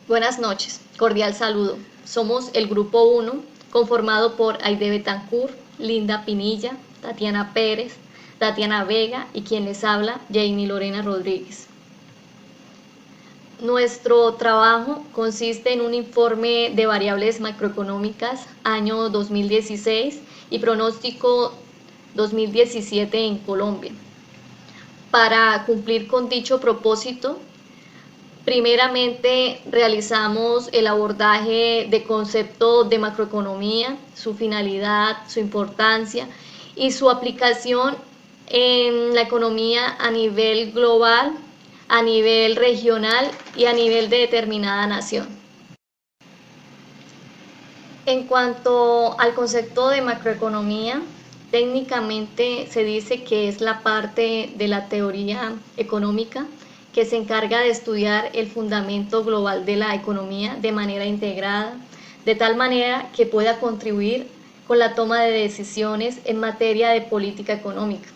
Buenas noches, cordial saludo. Somos el Grupo 1, conformado por Aide Betancourt, Linda Pinilla, Tatiana Pérez, Tatiana Vega y quien les habla, Janie Lorena Rodríguez. Nuestro trabajo consiste en un informe de variables macroeconómicas año 2016 y pronóstico 2017 en Colombia. Para cumplir con dicho propósito, primeramente realizamos el abordaje de conceptos de macroeconomía, su finalidad, su importancia y su aplicación en la economía a nivel global, a nivel regional y a nivel de determinada nación. En cuanto al concepto de macroeconomía, técnicamente se dice que es la parte de la teoría económica que se encarga de estudiar el fundamento global de la economía de manera integrada, de tal manera que pueda contribuir con la toma de decisiones en materia de política económica.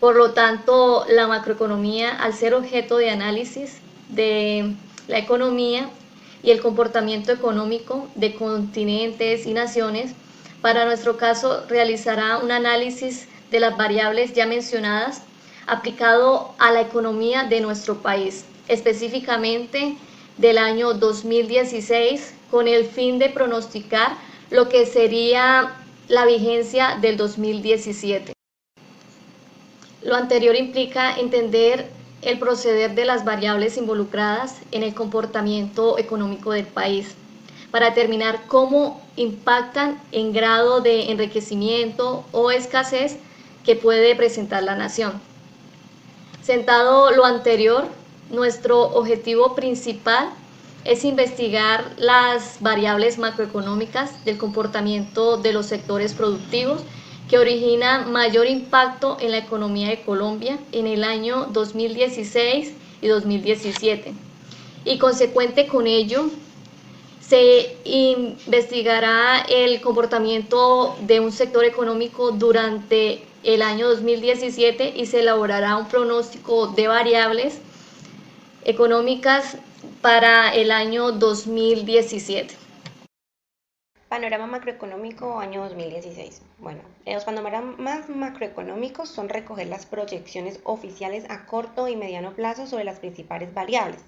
Por lo tanto, la macroeconomía, al ser objeto de análisis de la economía y el comportamiento económico de continentes y naciones, para nuestro caso realizará un análisis de las variables ya mencionadas aplicado a la economía de nuestro país, específicamente del año 2016, con el fin de pronosticar lo que sería la vigencia del 2017. Lo anterior implica entender el proceder de las variables involucradas en el comportamiento económico del país, para determinar cómo impactan en grado de enriquecimiento o escasez que puede presentar la nación. Sentado lo anterior, nuestro objetivo principal es investigar las variables macroeconómicas del comportamiento de los sectores productivos que originan mayor impacto en la economía de Colombia en el año 2016 y 2017. Y consecuente con ello, se investigará el comportamiento de un sector económico durante el año 2017 y se elaborará un pronóstico de variables económicas para el año 2017. Panorama macroeconómico año 2016. Bueno, los panoramas macroeconómicos son recoger las proyecciones oficiales a corto y mediano plazo sobre las principales variables.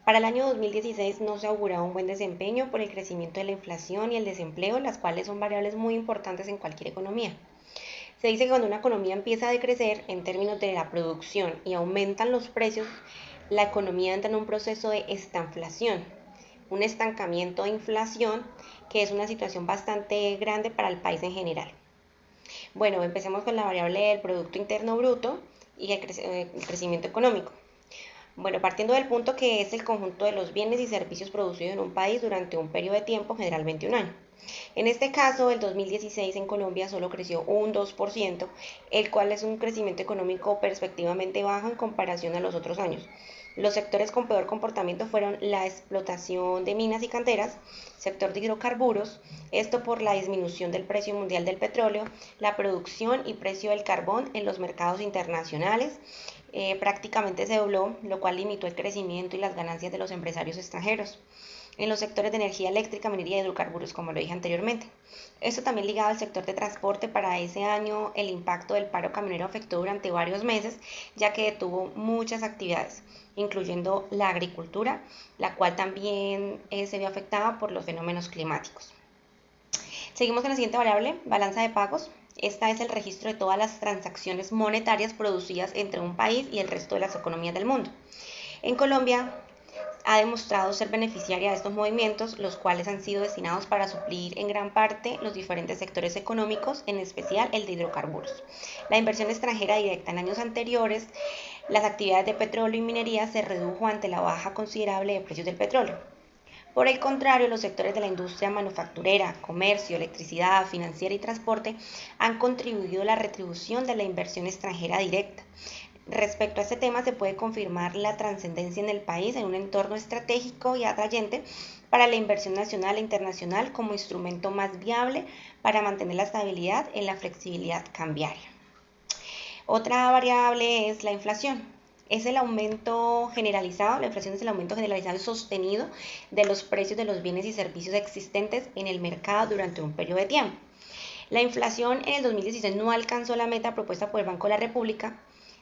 Para el año 2016 no se augura un buen desempeño por el crecimiento de la inflación y el desempleo, las cuales son variables muy importantes en cualquier economía. Se dice que cuando una economía empieza a decrecer en términos de la producción y aumentan los precios, la economía entra en un proceso de estanflación, un estancamiento de inflación, que es una situación bastante grande para el país en general. Bueno, empecemos con la variable del Producto Interno Bruto y el crecimiento económico. Bueno, partiendo del punto que es el conjunto de los bienes y servicios producidos en un país durante un periodo de tiempo, generalmente un año. En este caso, el 2016 en Colombia solo creció un 2%, el cual es un crecimiento económico perspectivamente bajo en comparación a los otros años. Los sectores con peor comportamiento fueron la explotación de minas y canteras, sector de hidrocarburos, esto por la disminución del precio mundial del petróleo, la producción y precio del carbón en los mercados internacionales, prácticamente se dobló, lo cual limitó el crecimiento y las ganancias de los empresarios extranjeros en los sectores de energía eléctrica, minería y hidrocarburos, como lo dije anteriormente. Esto también ligado al sector de transporte. Para ese año el impacto del paro camionero afectó durante varios meses, ya que detuvo muchas actividades, incluyendo la agricultura, la cual también se vio afectada por los fenómenos climáticos. Seguimos con la siguiente variable, balanza de pagos. Esta es el registro de todas las transacciones monetarias producidas entre un país y el resto de las economías del mundo. En Colombia ha demostrado ser beneficiaria de estos movimientos, los cuales han sido destinados para suplir en gran parte los diferentes sectores económicos, en especial el de hidrocarburos. La inversión extranjera directa en años anteriores, las actividades de petróleo y minería se redujo ante la baja considerable de precios del petróleo. Por el contrario, los sectores de la industria manufacturera, comercio, electricidad, financiera y transporte han contribuido a la retribución de la inversión extranjera directa. Respecto a este tema, se puede confirmar la trascendencia en el país en un entorno estratégico y atrayente para la inversión nacional e internacional como instrumento más viable para mantener la estabilidad en la flexibilidad cambiaria. Otra variable es la inflación. es el aumento generalizado, la inflación es el aumento generalizado y sostenido de los precios de los bienes y servicios existentes en el mercado durante un periodo de tiempo. La inflación en el 2016 no alcanzó la meta propuesta por el Banco de la República,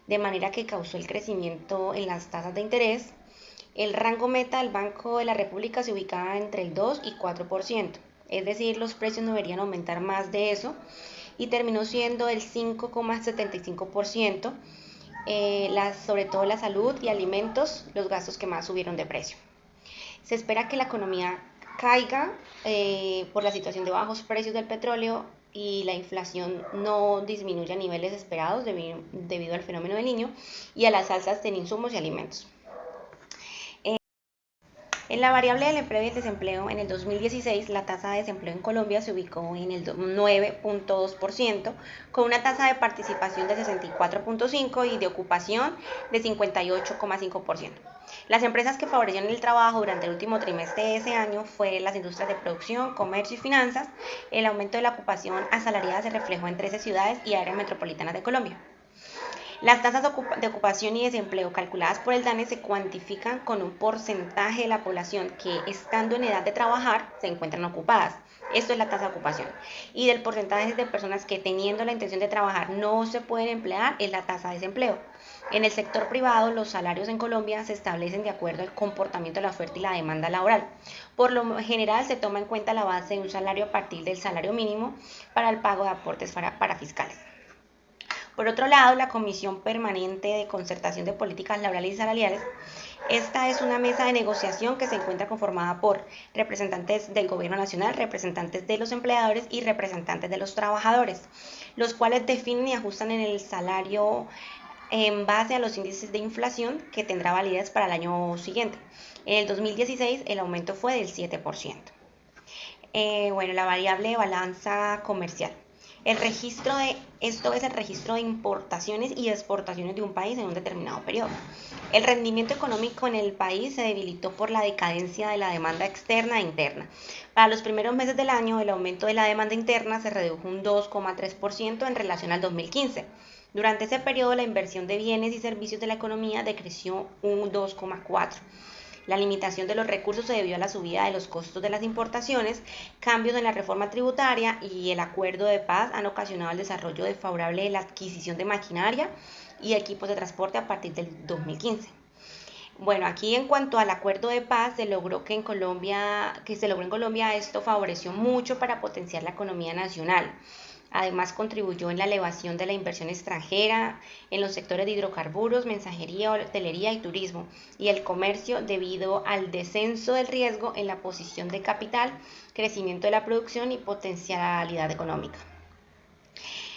de manera que causó el crecimiento en las tasas de interés. El rango meta del Banco de la República se ubicaba entre el 2 y 4%, es decir, los precios no deberían aumentar más de eso, y terminó siendo el 5,75%, sobre todo la salud y alimentos, los gastos que más subieron de precio. Se espera que la economía caiga por la situación de bajos precios del petróleo y la inflación no disminuya a niveles esperados debido al fenómeno del Niño y a las alzas en insumos y alimentos. En la variable del empleo y el desempleo, en el 2016 la tasa de desempleo en Colombia se ubicó en el 9,2%, con una tasa de participación de 64,5% y de ocupación de 58,5%. Las empresas que favorecieron el trabajo durante el último trimestre de ese año fueron las industrias de producción, comercio y finanzas. El aumento de la ocupación asalariada se reflejó en 13 ciudades y áreas metropolitanas de Colombia. Las tasas de ocupación y desempleo calculadas por el DANE se cuantifican con un porcentaje de la población que, estando en edad de trabajar, se encuentran ocupadas. Esto es la tasa de ocupación. Y del porcentaje de personas que, teniendo la intención de trabajar, no se pueden emplear, es la tasa de desempleo. En el sector privado, los salarios en Colombia se establecen de acuerdo al comportamiento de la oferta y la demanda laboral. Por lo general, se toma en cuenta la base de un salario a partir del salario mínimo para el pago de aportes para fiscales. Por otro lado, la Comisión Permanente de Concertación de Políticas Laborales y Salariales, esta es una mesa de negociación que se encuentra conformada por representantes del Gobierno Nacional, representantes de los empleadores y representantes de los trabajadores, los cuales definen y ajustan en el salario en base a los índices de inflación que tendrá validez para el año siguiente. En el 2016 el aumento fue del 7%. La variable de balanza comercial. Esto es el registro de importaciones y exportaciones de un país en un determinado periodo. El rendimiento económico en el país se debilitó por la decadencia de la demanda externa e interna. Para los primeros meses del año, el aumento de la demanda interna se redujo un 2,3% en relación al 2015. Durante ese periodo, la inversión de bienes y servicios de la economía decreció un 2,4%. La limitación de los recursos se debió a la subida de los costos de las importaciones, cambios en la reforma tributaria y el acuerdo de paz han ocasionado el desarrollo desfavorable de la adquisición de maquinaria y equipos de transporte a partir del 2015. Bueno, aquí en cuanto al acuerdo de paz se logró en Colombia, esto favoreció mucho para potenciar la economía nacional. Además, contribuyó en la elevación de la inversión extranjera en los sectores de hidrocarburos, mensajería, hotelería y turismo, y el comercio debido al descenso del riesgo en la posición de capital, crecimiento de la producción y potencialidad económica.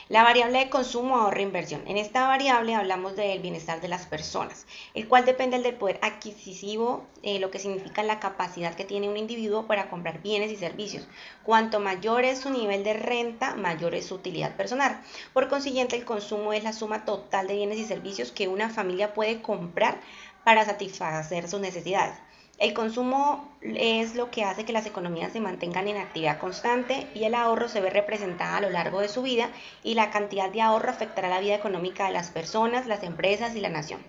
La variable de consumo, ahorro e inversión. En esta variable hablamos del bienestar de las personas, el cual depende del poder adquisitivo, lo que significa la capacidad que tiene un individuo para comprar bienes y servicios. Cuanto mayor es su nivel de renta, mayor es su utilidad personal. Por consiguiente, el consumo es la suma total de bienes y servicios que una familia puede comprar para satisfacer sus necesidades. El consumo es lo que hace que las economías se mantengan en actividad constante y el ahorro se ve representada a lo largo de su vida y la cantidad de ahorro afectará la vida económica de las personas, las empresas y la nación.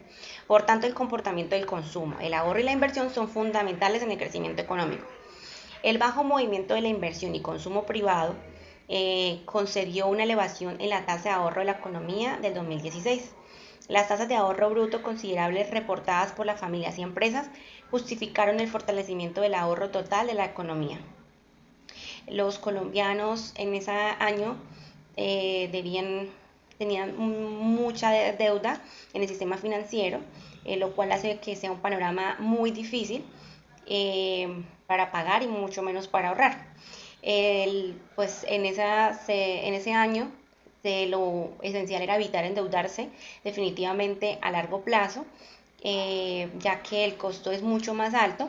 Por tanto, el comportamiento del consumo, el ahorro y la inversión son fundamentales en el crecimiento económico. El bajo movimiento de la inversión y consumo privado concedió una elevación en la tasa de ahorro de la economía del 2016. Las tasas de ahorro bruto considerables reportadas por las familias y empresas justificaron el fortalecimiento del ahorro total de la economía. Los colombianos en ese año tenían mucha deuda en el sistema financiero, lo cual hace que sea un panorama muy difícil para pagar y mucho menos para ahorrar. Pues en ese año lo esencial era evitar endeudarse definitivamente a largo plazo, ya que el costo es mucho más alto.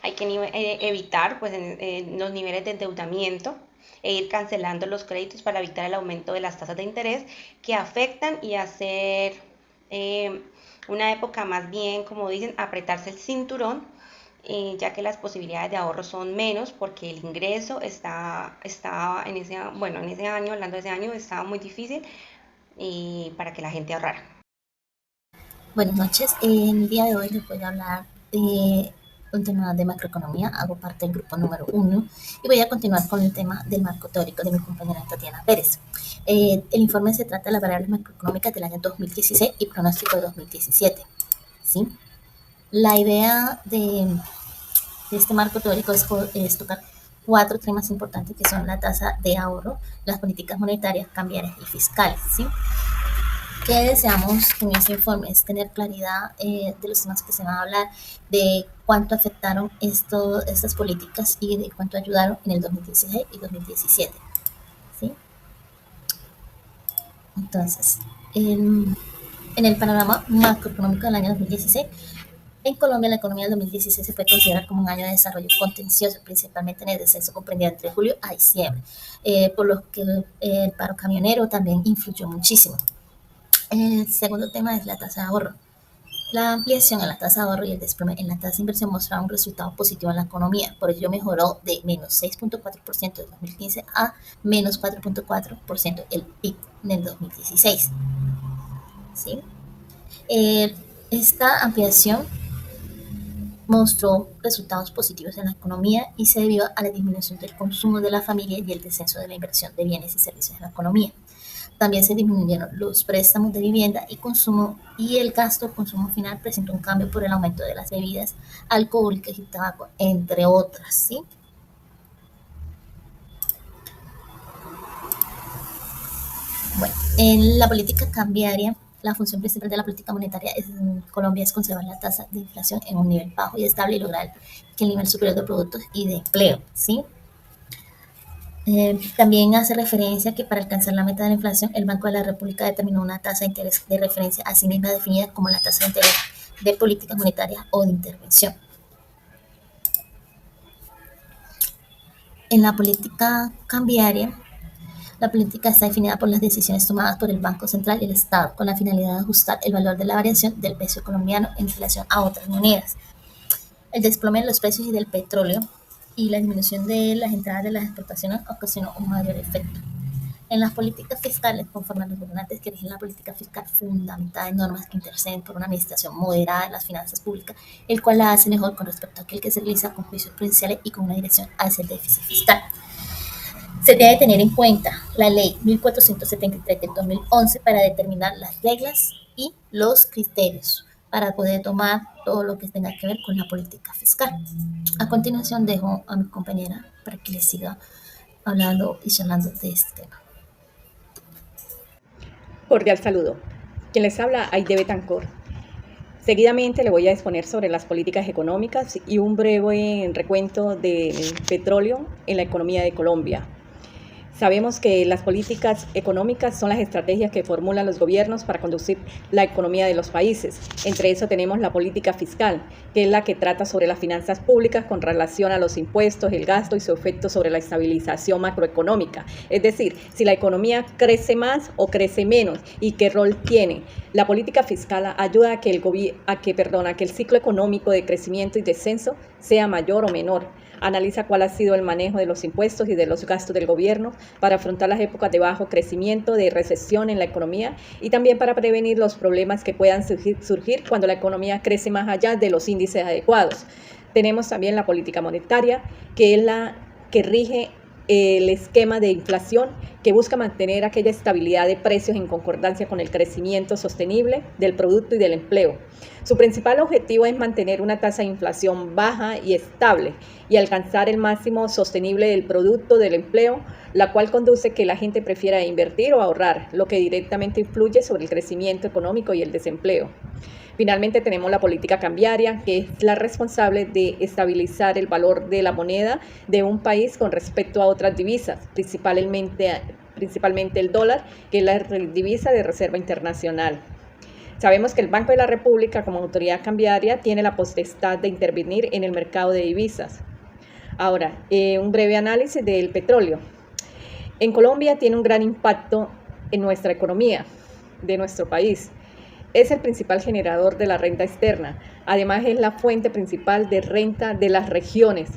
Hay que evitar pues, los niveles de endeudamiento e ir cancelando los créditos para evitar el aumento de las tasas de interés que afectan y hacer una época más bien, como dicen, apretarse el cinturón, ya que las posibilidades de ahorro son menos porque el ingreso estaba en ese año, hablando de ese año, estaba muy difícil y para que la gente ahorrara. Buenas noches. En el día de hoy les voy a hablar de un tema de macroeconomía. Hago parte del grupo número 1 y voy a continuar con el tema del marco teórico de mi compañera Tatiana Pérez. El informe se trata de las variables macroeconómicas del año 2016 y pronóstico de 2017. ¿Sí? La idea de este marco teórico es tocar 4 temas importantes que son la tasa de ahorro, las políticas monetarias, cambiarias y fiscales. ¿Sí? ¿Qué deseamos con este informe? Es tener claridad de los temas que se van a hablar, de cuánto afectaron estas políticas y de cuánto ayudaron en el 2016 y 2017. ¿Sí? Entonces, en el panorama macroeconómico del año 2016, en Colombia, la economía del 2016 se puede considerar como un año de desarrollo contencioso, principalmente en el descenso comprendido entre julio a diciembre, por lo que el paro camionero también influyó muchísimo. El segundo tema es la tasa de ahorro. La ampliación en la tasa de ahorro y el desplome en la tasa de inversión mostraron un resultado positivo en la economía, por ello mejoró de menos 6.4% en 2015 a menos 4.4% el PIB en el 2016. ¿Sí? Esta ampliación mostró resultados positivos en la economía y se debió a la disminución del consumo de la familia y el descenso de la inversión de bienes y servicios en la economía. También se disminuyeron los préstamos de vivienda y consumo y el gasto de consumo final presentó un cambio por el aumento de las bebidas alcohólicas y tabaco, entre otras. ¿Sí? Bueno, en la política cambiaria, la función principal de la política monetaria en Colombia es conservar la tasa de inflación en un nivel bajo y estable y lograr que el nivel superior de productos y de empleo. ¿Sí? También hace referencia a que para alcanzar la meta de la inflación, el Banco de la República determinó una tasa de interés de referencia a sí misma definida como la tasa de interés de política monetaria o de intervención. En la política cambiaria, la política está definida por las decisiones tomadas por el Banco Central y el Estado con la finalidad de ajustar el valor de la variación del peso colombiano en relación a otras monedas. El desplome de los precios y del petróleo y la disminución de las entradas de las exportaciones ocasionó un mayor efecto. En las políticas fiscales, conforme a los gobernantes que rigen la política fiscal fundamentada en normas que interceden por una administración moderada de las finanzas públicas, el cual la hace mejor con respecto a aquel que se realiza con juicios prudenciales y con una dirección hacia el déficit fiscal. Se debe tener en cuenta la ley 1473 del 2011 para determinar las reglas y los criterios para poder tomar todo lo que tenga que ver con la política fiscal. A continuación dejo a mi compañera para que les siga hablando y charlando de este tema. Cordial saludo. Quien les habla, Aide Betancor. Seguidamente le voy a exponer sobre las políticas económicas y un breve recuento del petróleo en la economía de Colombia. Sabemos que las políticas económicas son las estrategias que formulan los gobiernos para conducir la economía de los países. Entre eso tenemos la política fiscal, que es la que trata sobre las finanzas públicas con relación a los impuestos, el gasto y su efecto sobre la estabilización macroeconómica. Es decir, si la economía crece más o crece menos y qué rol tiene. La política fiscal ayuda a que el ciclo económico de crecimiento y descenso sea mayor o menor. Analiza cuál ha sido el manejo de los impuestos y de los gastos del gobierno para afrontar las épocas de bajo crecimiento, de recesión en la economía y también para prevenir los problemas que puedan surgir cuando la economía crece más allá de los índices adecuados. Tenemos también la política monetaria, que es la que rige el esquema de inflación que busca mantener aquella estabilidad de precios en concordancia con el crecimiento sostenible del producto y del empleo. Su principal objetivo es mantener una tasa de inflación baja y estable y alcanzar el máximo sostenible del producto del empleo, la cual conduce que la gente prefiera invertir o ahorrar, lo que directamente influye sobre el crecimiento económico y el desempleo. Finalmente tenemos la política cambiaria, que es la responsable de estabilizar el valor de la moneda de un país con respecto a otras divisas, principalmente el dólar, que es la divisa de reserva internacional. Sabemos que el Banco de la República, como autoridad cambiaria, tiene la potestad de intervenir en el mercado de divisas. Ahora, un breve análisis del petróleo. En Colombia tiene un gran impacto en nuestra economía de nuestro país. Es el principal generador de la renta externa. Además, es la fuente principal de renta de las regiones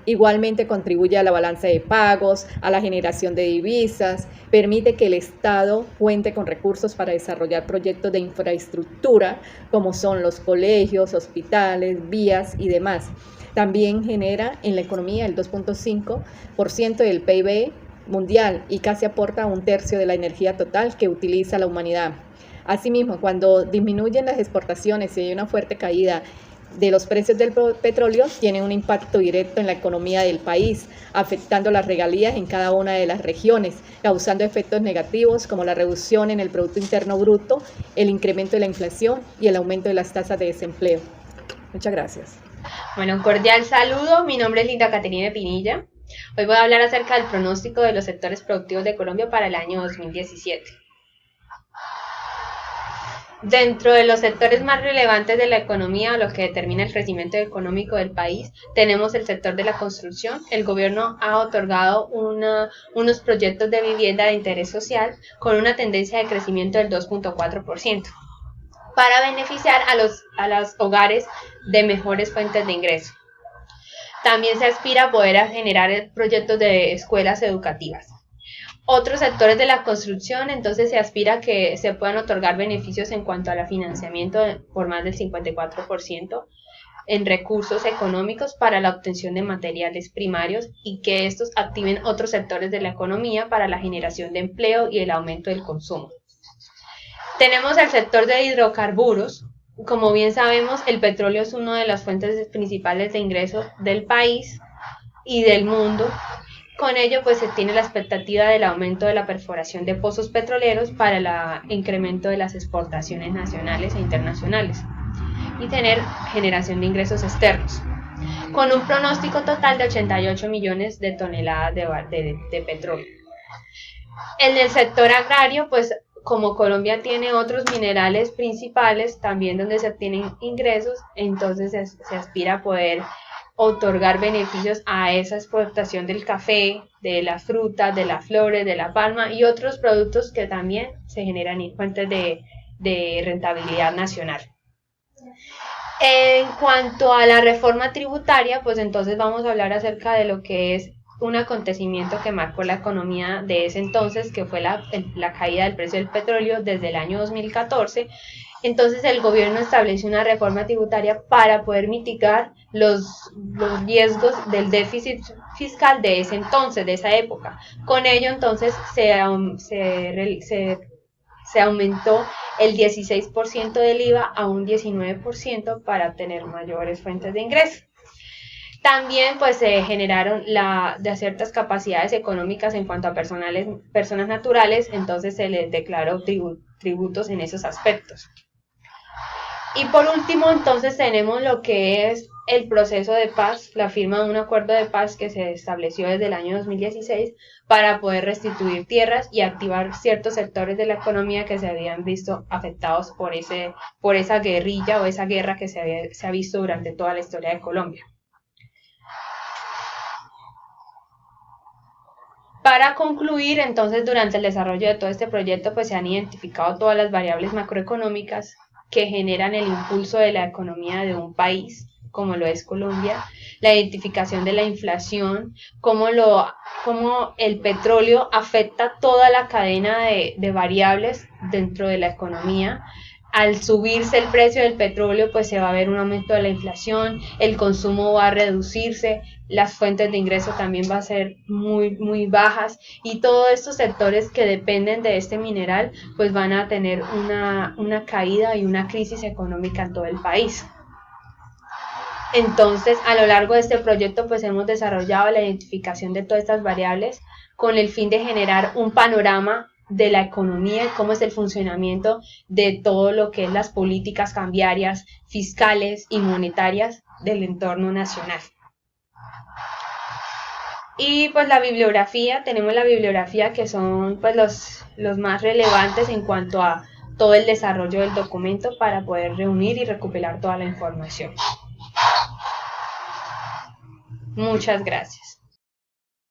Igualmente contribuye a la balanza de pagos, a la generación de divisas, permite que el Estado cuente con recursos para desarrollar proyectos de infraestructura como son los colegios, hospitales, vías y demás. También genera en la economía el 2.5% del PIB mundial y casi aporta 1/3 de la energía total que utiliza la humanidad. Asimismo, cuando disminuyen las exportaciones y hay una fuerte caída de los precios del petróleo, tiene un impacto directo en la economía del país, afectando las regalías en cada una de las regiones, causando efectos negativos como la reducción en el Producto Interno Bruto, el incremento de la inflación y el aumento de las tasas de desempleo. Muchas gracias. Bueno, un cordial saludo. Mi nombre es Linda Caterina Pinilla. Hoy voy a hablar acerca del pronóstico de los sectores productivos de Colombia para el año 2017. Dentro de los sectores más relevantes de la economía, lo que determina el crecimiento económico del país, tenemos el sector de la construcción. El gobierno ha otorgado unos proyectos de vivienda de interés social con una tendencia de crecimiento del 2.4% para beneficiar a los hogares de mejores fuentes de ingreso. También se aspira a poder generar proyectos de escuelas educativas. Otros sectores de la construcción, entonces se aspira a que se puedan otorgar beneficios en cuanto al financiamiento por más del 54% en recursos económicos para la obtención de materiales primarios y que estos activen otros sectores de la economía para la generación de empleo y el aumento del consumo. Tenemos el sector de hidrocarburos. Como bien sabemos, el petróleo es una de las fuentes principales de ingresos del país y del mundo. Con ello, pues se tiene la expectativa del aumento de la perforación de pozos petroleros para el incremento de las exportaciones nacionales e internacionales y tener generación de ingresos externos, con un pronóstico total de 88 millones de toneladas de petróleo. En el sector agrario, pues como Colombia tiene otros minerales principales también donde se obtienen ingresos, entonces se aspira a poder otorgar beneficios a esa exportación del café, de las frutas, de las flores, de la palma y otros productos que también se generan en fuentes de rentabilidad nacional. En cuanto a la reforma tributaria, pues entonces vamos a hablar acerca de lo que es un acontecimiento que marcó la economía de ese entonces, que fue la caída del precio del petróleo desde el año 2014. Entonces el gobierno estableció una reforma tributaria para poder mitigar los riesgos del déficit fiscal de ese entonces, de esa época. Con ello entonces se aumentó el 16% del IVA a un 19% para obtener mayores fuentes de ingreso. También pues se generaron de ciertas capacidades económicas en cuanto a personas naturales, entonces se les declaró tributos en esos aspectos. Y por último, entonces tenemos lo que es el proceso de paz, la firma de un acuerdo de paz que se estableció desde el año 2016 para poder restituir tierras y activar ciertos sectores de la economía que se habían visto afectados por esa guerrilla o esa guerra que se ha visto durante toda la historia de Colombia. Para concluir, entonces, durante el desarrollo de todo este proyecto, pues se han identificado todas las variables macroeconómicas que generan el impulso de la economía de un país, como lo es Colombia, la identificación de la inflación, cómo el petróleo afecta toda la cadena de variables dentro de la economía. Al subirse el precio del petróleo, pues se va a ver un aumento de la inflación, el consumo va a reducirse, las fuentes de ingreso también van a ser muy bajas y todos estos sectores que dependen de este mineral pues van a tener una caída y una crisis económica en todo el país. Entonces, a lo largo de este proyecto pues hemos desarrollado la identificación de todas estas variables con el fin de generar un panorama de la economía y cómo es el funcionamiento de todo lo que es las políticas cambiarias, fiscales y monetarias del entorno nacional. Y pues tenemos la bibliografía que son pues los más relevantes en cuanto a todo el desarrollo del documento para poder reunir y recopilar toda la información. Muchas gracias.